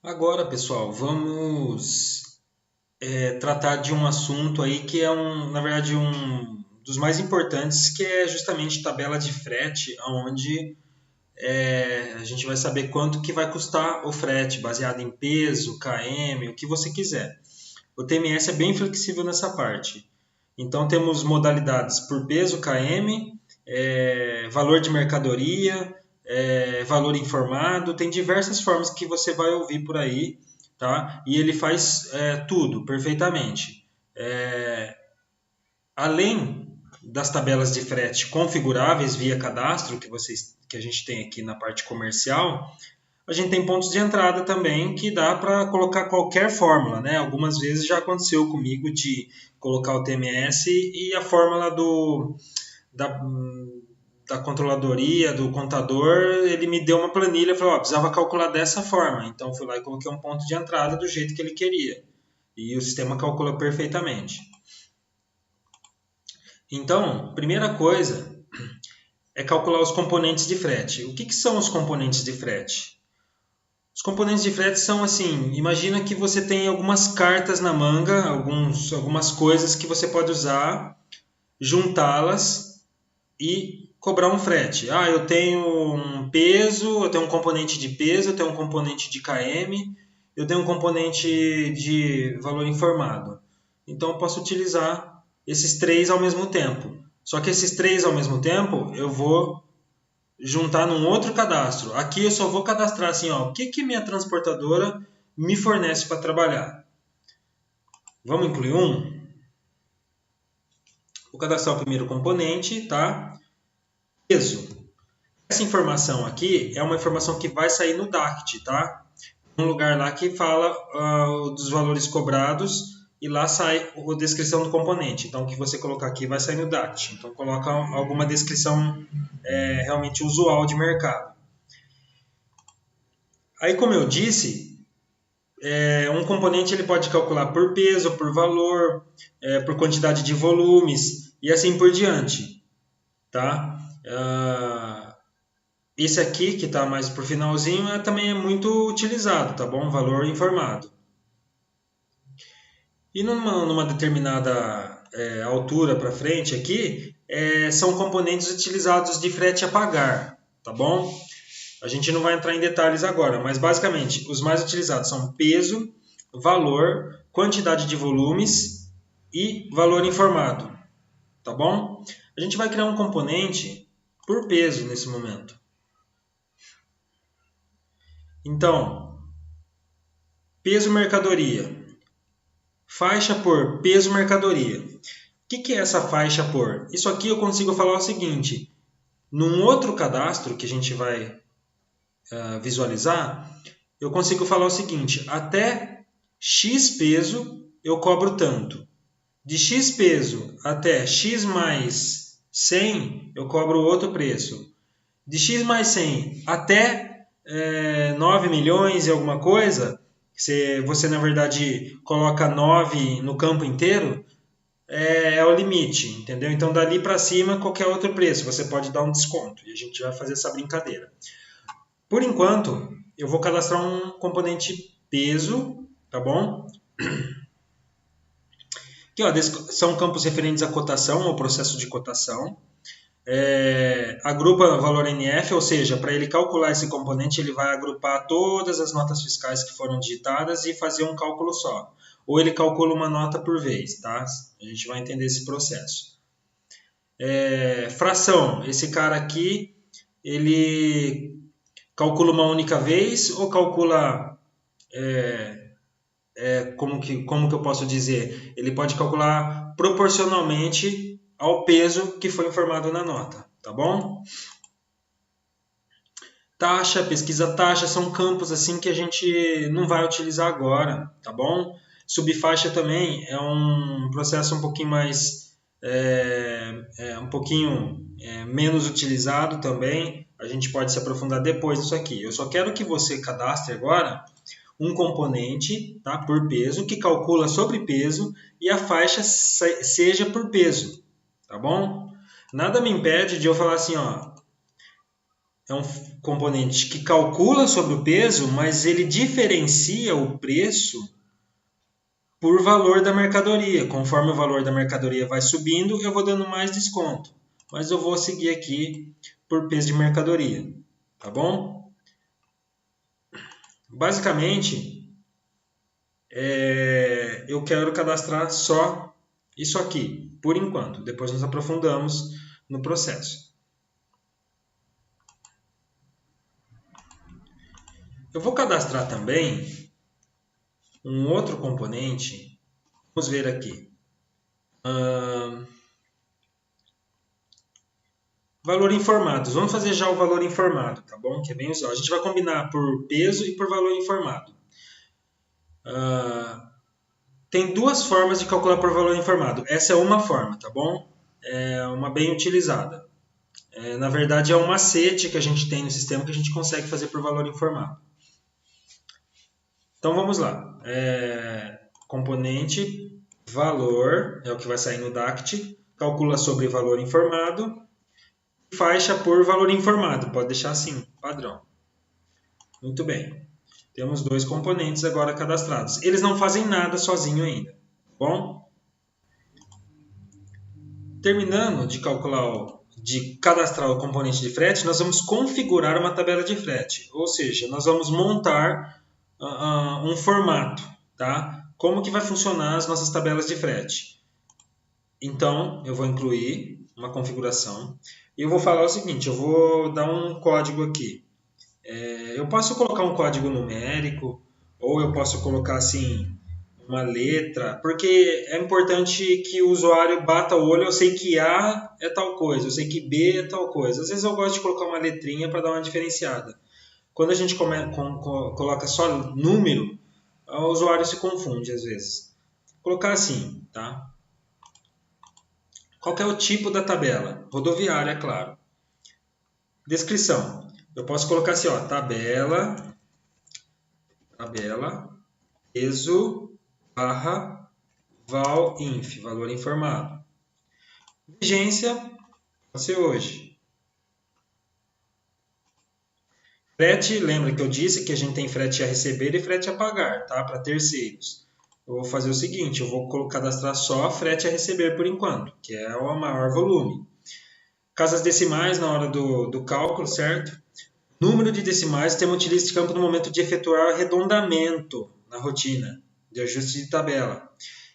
Agora, pessoal, vamos tratar de um assunto aí que é na verdade, um dos mais importantes, que é justamente tabela de frete, onde a gente vai saber quanto que vai custar o frete, baseado em peso, km, o que você quiser. O TMS é bem flexível nessa parte. Então, temos modalidades por peso, km, valor de mercadoria, valor informado, tem diversas formas que você vai ouvir por aí, tá? E ele faz tudo perfeitamente. Além das tabelas de frete configuráveis via cadastro que a gente tem aqui na parte comercial, a gente tem pontos de entrada também que dá para colocar qualquer fórmula, né? Algumas vezes já aconteceu comigo de colocar o TMS e a fórmula da, da controladoria, do contador, ele me deu uma planilha e falou, precisava calcular dessa forma. Então fui lá e coloquei um ponto de entrada do jeito que ele queria. E o sistema calcula perfeitamente. Então, primeira coisa é calcular os componentes de frete. O que são os componentes de frete? Os componentes de frete são assim, imagina que você tem algumas cartas na manga, algumas coisas que você pode usar, juntá-las e cobrar um frete. Eu tenho um peso, eu tenho um componente de peso, eu tenho um componente de km, eu tenho um componente de valor informado. Então eu posso utilizar esses três ao mesmo tempo. Só que esses três ao mesmo tempo eu vou juntar num outro cadastro. Aqui eu só vou cadastrar assim, o que minha transportadora me fornece para trabalhar. Vamos incluir um? Vou cadastrar o primeiro componente, tá? Peso. Essa informação aqui é uma informação que vai sair no DACT, tá? Um lugar lá que fala dos valores cobrados e lá sai a descrição do componente. Então, o que você colocar aqui vai sair no DACT. Então, coloca alguma descrição realmente usual de mercado. Aí, como eu disse, um componente ele pode calcular por peso, por valor, por quantidade de volumes e assim por diante, tá? Esse aqui, que está mais por finalzinho, também é muito utilizado, tá bom? Valor informado. E numa determinada altura para frente aqui, são componentes utilizados de frete a pagar, tá bom? A gente não vai entrar em detalhes agora, mas basicamente os mais utilizados são peso, valor, quantidade de volumes e valor informado, tá bom? A gente vai criar um componente por peso nesse momento. Então, peso mercadoria. Faixa por peso mercadoria. O que é essa faixa por? Isso aqui eu consigo falar o seguinte. Num outro cadastro que a gente vai visualizar, eu consigo falar o seguinte. Até X peso eu cobro tanto. De X peso até X mais 100 eu cobro outro preço. De X mais 100 até 9 milhões e alguma coisa, você na verdade coloca 9 no campo inteiro, é o limite, entendeu? Então dali para cima qualquer outro preço, você pode dar um desconto e a gente vai fazer essa brincadeira. Por enquanto, eu vou cadastrar um componente peso, tá bom? Aqui, são campos referentes à cotação, ao processo de cotação. Agrupa valor NF, ou seja, para ele calcular esse componente, ele vai agrupar todas as notas fiscais que foram digitadas e fazer um cálculo só. Ou ele calcula uma nota por vez, tá? A gente vai entender esse processo. Fração, esse cara aqui, ele calcula uma única vez ou calcula, como que eu posso dizer? Ele pode calcular proporcionalmente ao peso que foi informado na nota, tá bom? Taxa, pesquisa taxa, são campos assim que a gente não vai utilizar agora, tá bom? Subfaixa também é um processo um pouquinho mais, um pouquinho menos utilizado também. A gente pode se aprofundar depois nisso aqui. Eu só quero que você cadastre agora um componente, tá, por peso, que calcula sobre peso e a faixa seja por peso, tá bom? Nada me impede de eu falar assim, é um componente que calcula sobre o peso, mas ele diferencia o preço por valor da mercadoria. Conforme o valor da mercadoria vai subindo, eu vou dando mais desconto. Mas eu vou seguir aqui por peso de mercadoria, tá bom? Basicamente, eu quero cadastrar só isso aqui, por enquanto. Depois nós aprofundamos no processo. Eu vou cadastrar também um outro componente. Vamos ver aqui. Valor informados. Vamos fazer já o valor informado, tá bom? Que é bem usual. A gente vai combinar por peso e por valor informado. Tem duas formas de calcular por valor informado. Essa é uma forma, tá bom? É uma bem utilizada. Na verdade, é um macete que a gente tem no sistema que a gente consegue fazer por valor informado. Então, vamos lá. Componente valor, é o que vai sair no DACT. Calcula sobre valor informado. Faixa por valor informado. Pode deixar assim, padrão. Muito bem. Temos dois componentes agora cadastrados. Eles não fazem nada sozinho ainda. Bom? Terminando de cadastrar o componente de frete, nós vamos configurar uma tabela de frete. Ou seja, nós vamos montar um formato. Tá? Como que vai funcionar as nossas tabelas de frete? Então, eu vou incluir uma configuração. E eu vou falar o seguinte, eu vou dar um código aqui. Eu posso colocar um código numérico, ou eu posso colocar assim uma letra, porque é importante que o usuário bata o olho. Eu sei que A é tal coisa, eu sei que B é tal coisa. Às vezes eu gosto de colocar uma letrinha para dar uma diferenciada. Quando a gente coloca só número, o usuário se confunde às vezes. Vou colocar assim, tá? Qual que é o tipo da tabela? Rodoviária, é claro. Descrição. Eu posso colocar assim, ó, tabela, peso, barra, val-inf, valor informado. Vigência, pode ser hoje. Frete, lembra que eu disse que a gente tem frete a receber e frete a pagar, tá? Para terceiros. Eu vou fazer o seguinte, eu vou cadastrar só frete a receber por enquanto, que é o maior volume. Casas decimais na hora do cálculo, certo? Número de decimais, tema utiliza esse campo no momento de efetuar arredondamento na rotina de ajuste de tabela.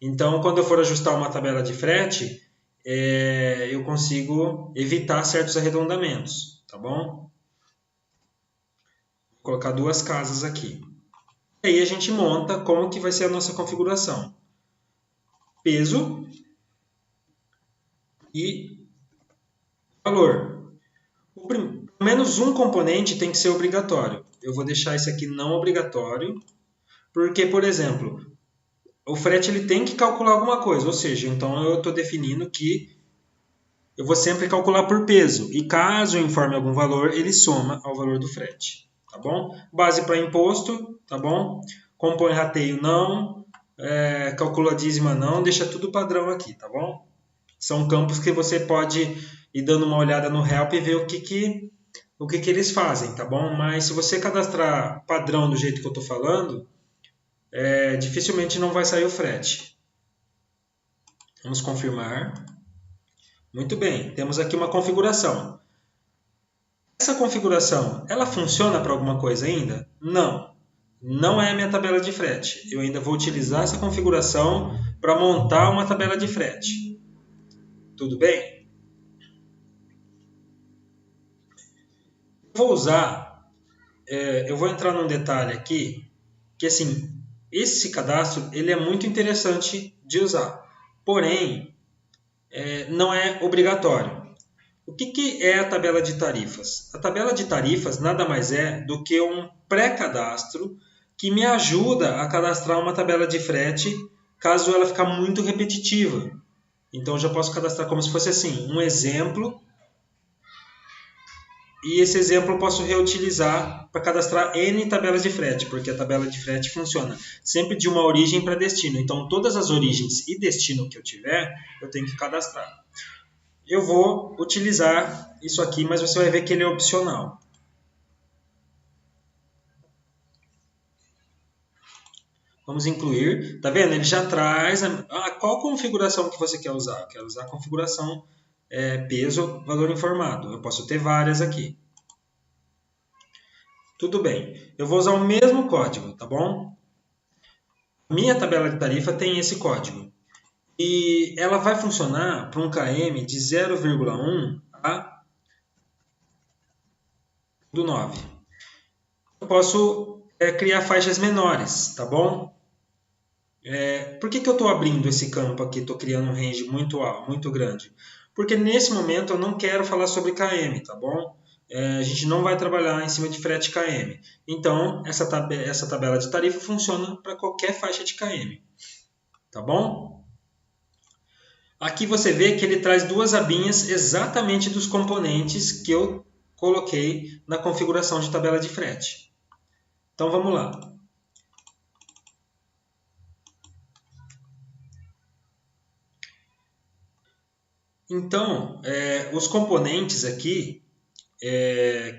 Então, quando eu for ajustar uma tabela de frete, eu consigo evitar certos arredondamentos, tá bom? Vou colocar duas casas aqui. E aí a gente monta como que vai ser a nossa configuração. Peso e valor. Pelo menos um componente tem que ser obrigatório. Eu vou deixar esse aqui não obrigatório, porque, por exemplo, o frete ele tem que calcular alguma coisa, ou seja, então eu estou definindo que eu vou sempre calcular por peso, e caso eu informe algum valor, ele soma ao valor do frete, tá bom? Base para imposto, tá bom? Compõe rateio não, calcula dízima não, deixa tudo padrão aqui, tá bom? São campos que você pode ir dando uma olhada no help e ver o que eles fazem, tá bom? Mas se você cadastrar padrão do jeito que eu estou falando, dificilmente não vai sair o frete. Vamos confirmar. Muito bem, temos aqui uma configuração. Essa configuração, ela funciona para alguma coisa ainda? Não. Não é a minha tabela de frete. Eu ainda vou utilizar essa configuração para montar uma tabela de frete. Tudo bem? Eu vou entrar num detalhe aqui, que assim, esse cadastro ele é muito interessante de usar, porém, não é obrigatório. O que é a tabela de tarifas? A tabela de tarifas nada mais é do que um pré-cadastro que me ajuda a cadastrar uma tabela de frete caso ela ficar muito repetitiva. Então, eu já posso cadastrar como se fosse assim, um exemplo, e esse exemplo eu posso reutilizar para cadastrar N tabelas de frete, porque a tabela de frete funciona sempre de uma origem para destino. Então, todas as origens e destino que eu tiver, eu tenho que cadastrar. Eu vou utilizar isso aqui, mas você vai ver que ele é opcional. Vamos incluir. Tá vendo? Ele já traz qual configuração que você quer usar. Eu quero usar a configuração peso, valor informado. Eu posso ter várias aqui. Tudo bem. Eu vou usar o mesmo código, tá bom? Minha tabela de tarifa tem esse código. E ela vai funcionar para um KM de 0,1 a do 9. Eu posso criar faixas menores, tá bom? Por que eu estou abrindo esse campo aqui, estou criando um range muito alto, muito grande? Porque nesse momento eu não quero falar sobre KM, tá bom? A gente não vai trabalhar em cima de frete KM. Então, essa tabela de tarifa funciona para qualquer faixa de KM, tá bom? Aqui você vê que ele traz duas abinhas exatamente dos componentes que eu coloquei na configuração de tabela de frete. Então, vamos lá. Então, os componentes aqui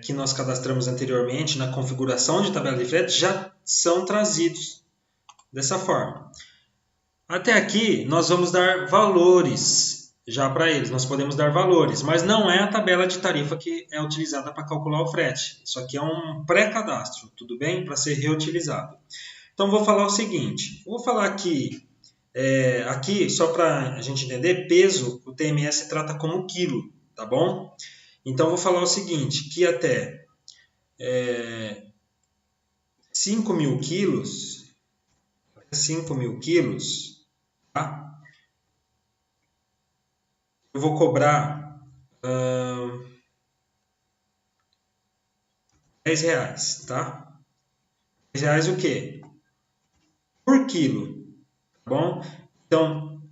que nós cadastramos anteriormente na configuração de tabela de frete já são trazidos dessa forma. Até aqui, nós vamos dar valores já para eles. Nós podemos dar valores, mas não é a tabela de tarifa que é utilizada para calcular o frete. Isso aqui é um pré-cadastro, tudo bem? Para ser reutilizado. Então, vou falar o seguinte. Vou falar aqui só para a gente entender, peso, o TMS trata como quilo, tá bom? Então, vou falar o seguinte, que até 5.000 quilos, tá? Eu vou cobrar R$10, tá? R$10 o quê? Por quilo, tá bom? Então,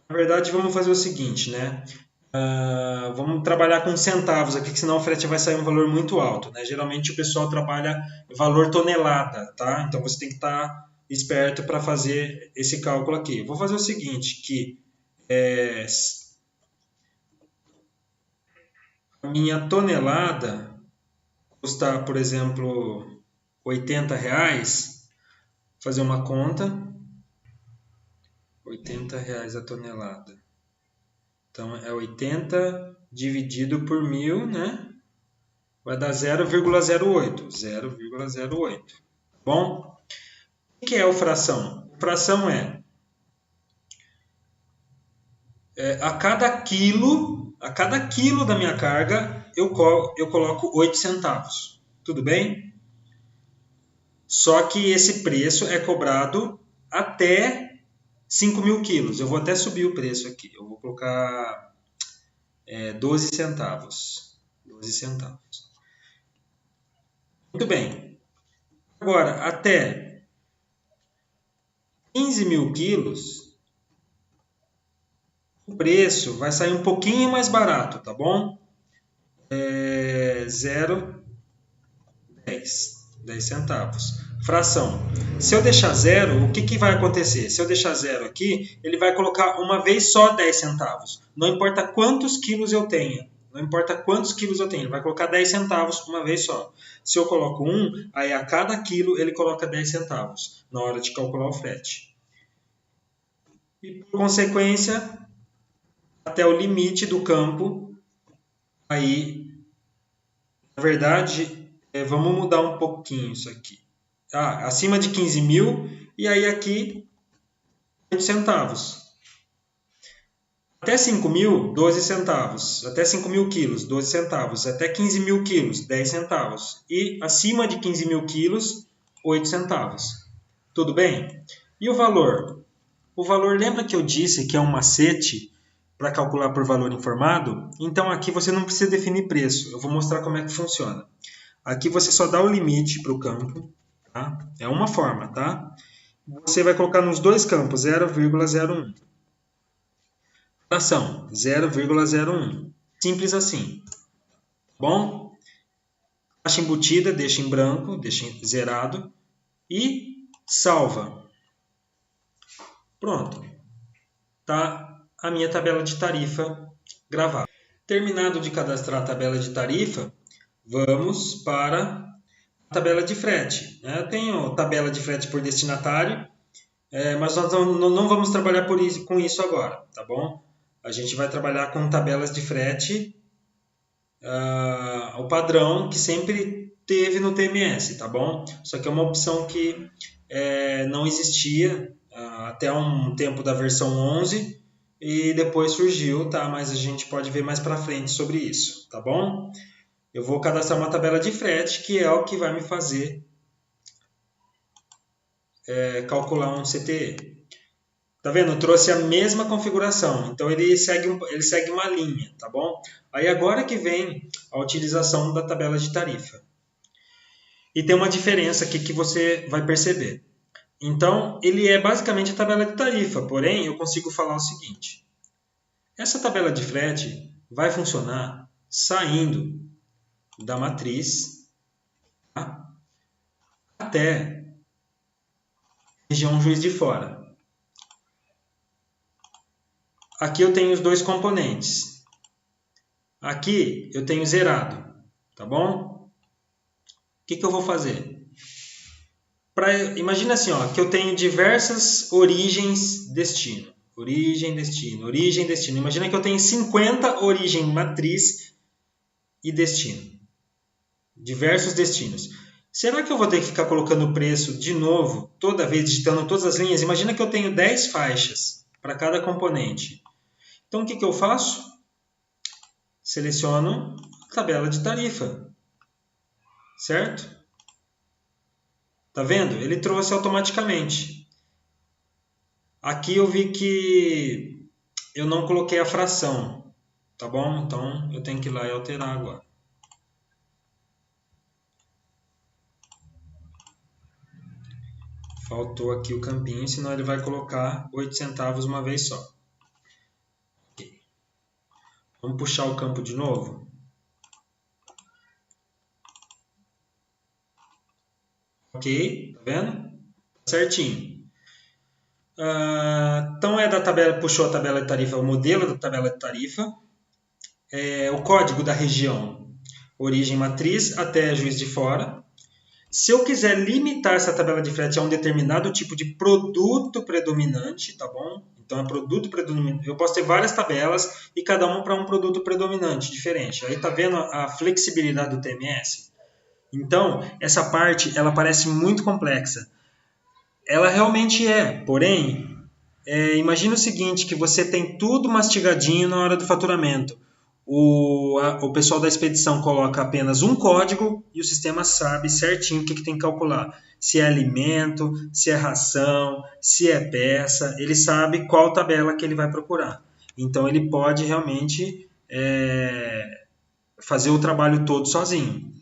na verdade, vamos fazer o seguinte, né? Vamos trabalhar com centavos aqui, que senão o frete vai sair um valor muito alto, né? Geralmente o pessoal trabalha valor tonelada, tá? Então você tem que estar esperto para fazer esse cálculo aqui. Eu vou fazer o seguinte, que a minha tonelada custa, por exemplo, R$80, fazer uma conta, R$80 a tonelada. Então, é 80 dividido por 1.000, né? Vai dar 0,08. 0,08. Bom? O que é o fração? Fração a cada quilo da minha carga, eu coloco 8 centavos. Tudo bem? Só que esse preço é cobrado até 5.000 quilos. Eu vou até subir o preço aqui. Eu vou colocar 12 centavos. 12 centavos. Muito bem. Agora, até 15.000 quilos, o preço vai sair um pouquinho mais barato, tá bom? 0,10 centavos. Fração. Se eu deixar zero, o que vai acontecer? Se eu deixar zero aqui, ele vai colocar uma vez só 10 centavos. Não importa quantos quilos eu tenha. Não importa quantos quilos eu tenho, ele vai colocar 10 centavos uma vez só. Se eu coloco 1, aí a cada quilo ele coloca 10 centavos na hora de calcular o frete. E por consequência, até o limite do campo, aí, na verdade, vamos mudar um pouquinho isso aqui. Acima de 15.000, e aí aqui 8 centavos. Até 5.000, 12 centavos. Até 5.000 quilos, 12 centavos. Até 15.000 quilos, 10 centavos. E acima de 15.000 quilos, 8 centavos. Tudo bem? E o valor? O valor, lembra que eu disse que é um macete para calcular por valor informado? Então aqui você não precisa definir preço. Eu vou mostrar como é que funciona. Aqui você só dá o limite para o campo. Tá? É uma forma, tá? Você vai colocar nos dois campos 0,01. Fração 0,01. Simples assim. Bom? Taxa embutida, deixa em branco, deixa zerado e salva. Pronto. Tá a minha tabela de tarifa gravada. Terminado de cadastrar a tabela de tarifa, vamos para tabela de frete, né? Eu tenho tabela de frete por destinatário, mas nós não vamos trabalhar com isso agora, tá bom? A gente vai trabalhar com tabelas de frete, o padrão que sempre teve no TMS, tá bom? Só que é uma opção que não existia até um tempo da versão 11 e depois surgiu, tá? Mas a gente pode ver mais para frente sobre isso, tá bom? Eu vou cadastrar uma tabela de frete, que é o que vai me fazer calcular um CTE. Tá vendo? Eu trouxe a mesma configuração. Então ele segue uma linha, tá bom? Aí agora que vem a utilização da tabela de tarifa. E tem uma diferença aqui que você vai perceber. Então, ele é basicamente a tabela de tarifa, porém eu consigo falar o seguinte. Essa tabela de frete vai funcionar saindo da matriz, tá? Até região Juiz de Fora. Aqui eu tenho os dois componentes. Aqui eu tenho zerado, tá bom? O que eu vou fazer? Imagina assim, ó, que eu tenho diversas origens destino. Origem, destino, origem, destino. Imagina que eu tenho 50 origem matriz e destino. Diversos destinos. Será que eu vou ter que ficar colocando o preço de novo, toda vez, digitando todas as linhas? Imagina que eu tenho 10 faixas para cada componente. Então, o que eu faço? Seleciono a tabela de tarifa. Certo? Tá vendo? Ele trouxe automaticamente. Aqui eu vi que eu não coloquei a fração. Tá bom? Então, eu tenho que ir lá e alterar agora. Faltou aqui o campinho, senão ele vai colocar 8 centavos uma vez só. Okay. Vamos puxar o campo de novo. Ok, tá vendo? Certinho. Então da tabela, puxou a tabela de tarifa, o modelo da tabela de tarifa, o código da região, origem matriz até Juiz de Fora. Se eu quiser limitar essa tabela de frete a um determinado tipo de produto predominante, tá bom? Então é produto predominante. Eu posso ter várias tabelas e cada uma para um produto predominante diferente. Aí tá vendo a flexibilidade do TMS? Então, essa parte ela parece muito complexa. Ela realmente é, porém, imagina o seguinte, que você tem tudo mastigadinho na hora do faturamento. O pessoal da expedição coloca apenas um código e o sistema sabe certinho o que tem que calcular. Se é alimento, se é ração, se é peça, ele sabe qual tabela que ele vai procurar. Então ele pode realmente fazer o trabalho todo sozinho.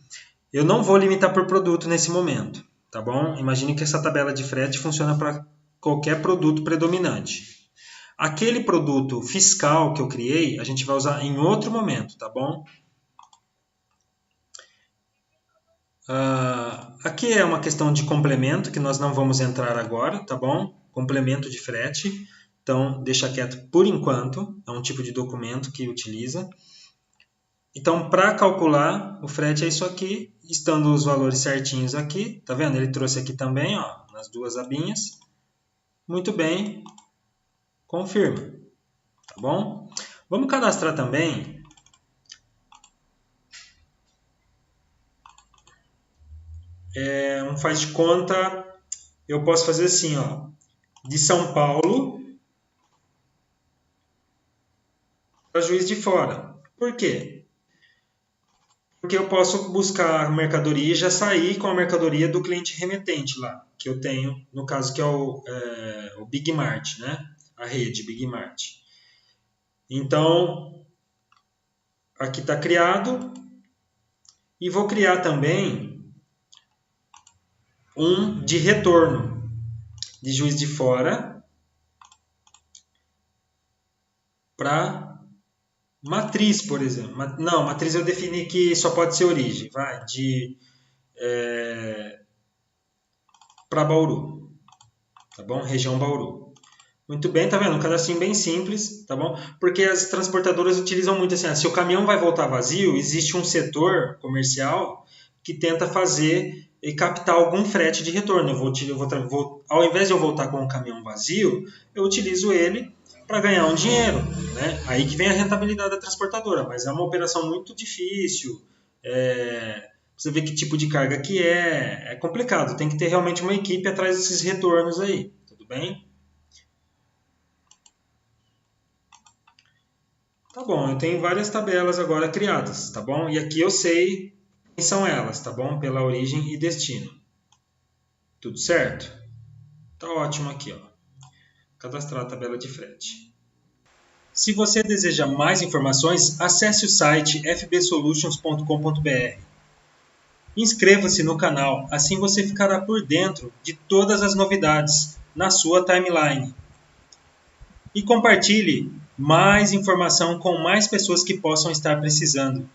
Eu não vou limitar por produto nesse momento, tá bom? Imagine que essa tabela de frete funciona para qualquer produto predominante. Aquele produto fiscal que eu criei, a gente vai usar em outro momento, tá bom? Aqui é uma questão de complemento, que nós não vamos entrar agora, tá bom? Complemento de frete. Então, deixa quieto por enquanto. É um tipo de documento que utiliza. Então, para calcular o frete é isso aqui, estando os valores certinhos aqui. Tá vendo? Ele trouxe aqui também, ó, nas duas abinhas. Muito bem. Confirma. Tá bom? Vamos cadastrar também um faz de conta. Eu posso fazer assim, ó, de São Paulo para Juiz de Fora. Por quê? Porque eu posso buscar a mercadoria e já sair com a mercadoria do cliente remetente lá, que eu tenho, no caso que é o Big Mart, né? A rede Big Mart. Então, aqui está criado. E vou criar também um de retorno de Juiz de Fora para matriz, por exemplo. Não, matriz eu defini que só pode ser origem. Vai, para Bauru. Tá bom? Região Bauru. Muito bem, tá vendo? Um cadastrinho bem simples, tá bom? Porque as transportadoras utilizam muito assim, se o caminhão vai voltar vazio, existe um setor comercial que tenta fazer e captar algum frete de retorno. Ao invés de eu voltar com um caminhão vazio, eu utilizo ele para ganhar um dinheiro, né? Aí que vem a rentabilidade da transportadora, mas é uma operação muito difícil. Você vê que tipo de carga que é complicado. Tem que ter realmente uma equipe atrás desses retornos aí, tudo bem? Tá bom, eu tenho várias tabelas agora criadas, tá bom? E aqui eu sei quem são elas, tá bom? Pela origem e destino. Tudo certo? Tá ótimo aqui, ó. Cadastrar a tabela de frete. Se você deseja mais informações, acesse o site fbsolutions.com.br. Inscreva-se no canal, assim você ficará por dentro de todas as novidades na sua timeline. E compartilhe mais informação com mais pessoas que possam estar precisando.